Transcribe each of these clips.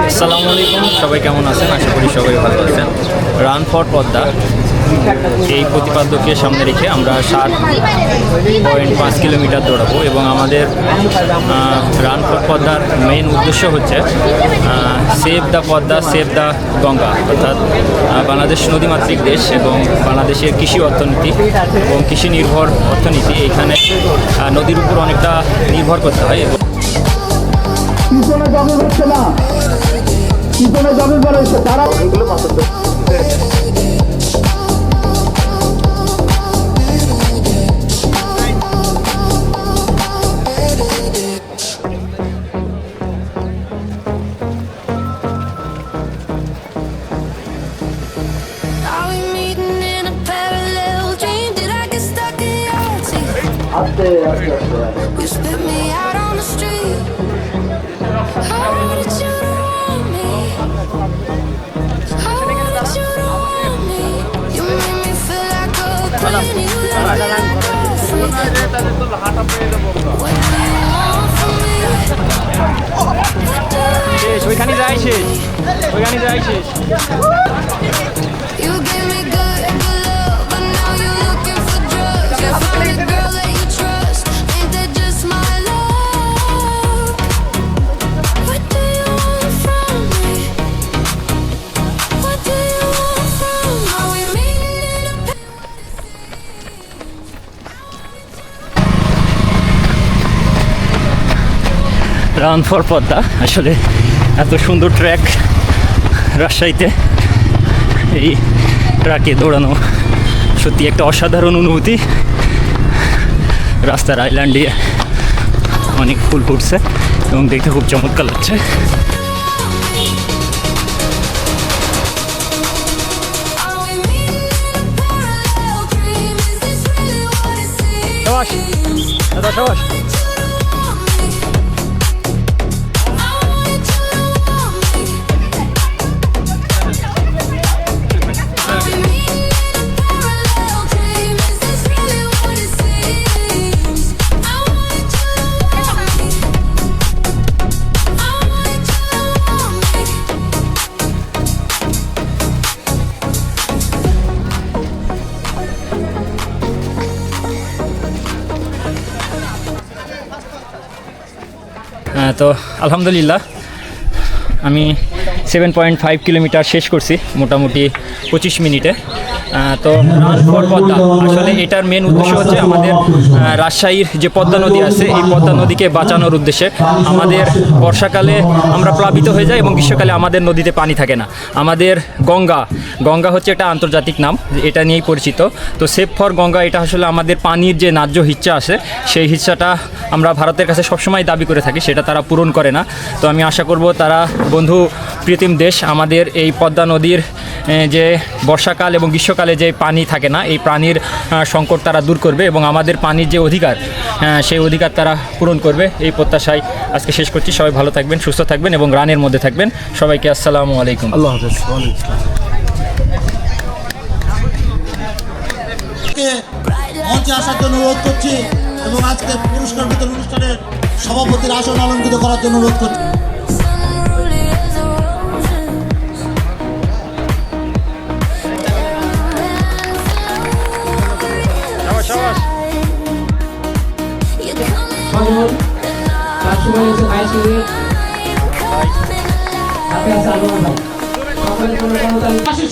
আসসালামু আলাইকুম, সবাই কেমন আছেন? আশা করি সবাই ভালো আছেন। রান ফর পদ্মা এই প্রতিপাদ্যকে সামনে রেখে আমরা 7.5 কিলোমিটার দৌড়াবো এবং আমাদের রান ফর পদ্মার মেইন উদ্দেশ্য হচ্ছে save the Padma, save the Ganga. অর্থাৎ বাংলাদেশ নদীমাতৃক দেশ এবং বাংলাদেশের কৃষি অর্থনীতি এবং কৃষি নির্ভর অর্থনীতি এখানে নদীর উপর অনেকটা নির্ভর করতে হয়। এবং পিছনে জমি হচ্ছে না, পিছনে জমি বেরোচ্ছে তারা এগুলো পছন্দ। আস্তে আস্তে আস্তে ওইখানে যাই শেষ, ওইখানে যাই শেষ। রান ফর পদ্মা আসলে এত সুন্দর ট্র্যাক রাজশাহীতে এই ট্র্যাকে দৌড়ানো সত্যি একটা অসাধারণ অনুভূতি। রাস্তার আইল্যান্ড দিয়ে অনেক ফুল ফুটছে এবং দেখতে খুব চমৎকার লাগছে। দাদা সবাস তো আলহামদুলিল্লাহ আমি 7.5 কিলোমিটার শেষ করছি মোটামুটি 25 মিনিটে। তো রান ফর পদ্মা আসলে এটার মেন উদ্দেশ্য হচ্ছে আমাদের রাজশাহীর যে পদ্মা নদী আছে এই পদ্মা নদীকে বাঁচানোর উদ্দেশ্যে। আমাদের বর্ষাকালে আমরা প্লাবিত হয়ে যাই এবং গ্রীষ্মকালে আমাদের নদীতে পানি থাকে না। আমাদের গঙ্গা হচ্ছে একটা আন্তর্জাতিক নাম, এটা নিয়েই পরিচিত। তো সেভ ফর গঙ্গা এটা আসলে আমাদের পানির যে ন্যায্য হিচ্ছা আছে সেই হিচ্ছাটা আমরা ভারতের কাছে সবসময় দাবি করে থাকি, সেটা তারা পূরণ করে না। তো আমি আশা করব তারা বন্ধু প্রীতিম দেশ আমাদের এই পদ্মা নদীর যে বর্ষাকাল এবং গ্রীষ্মকালে যে পানি থাকে না এই পানির সংকট তারা দূর করবে এবং আমাদের পানির যে অধিকার সেই অধিকার তারা পূরণ করবে। এই প্রত্যাশায় আজকে শেষ করছি। সবাই ভালো থাকবেন, সুস্থ থাকবেন এবং রানের মধ্যে থাকবেন। সবাইকে আসসালামু আলাইকুম, আল্লাহ হাফেজ। মঞ্চে আসার জন্য অনুরোধ করছি এবং আজকে পুরস্কার বিতরণ অনুষ্ঠানের সভাপতির আসন অলঙ্কৃত করার জন্য অনুরোধ করছি।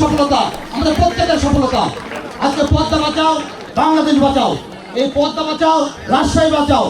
সফলতা আমাদের প্রত্যেকের সফলতা। আজকে পদ্মা বাঁচাও, বাংলাদেশ বাঁচাও, এই পদ্মা বাঁচাও, রাজশাহী বাঁচাও।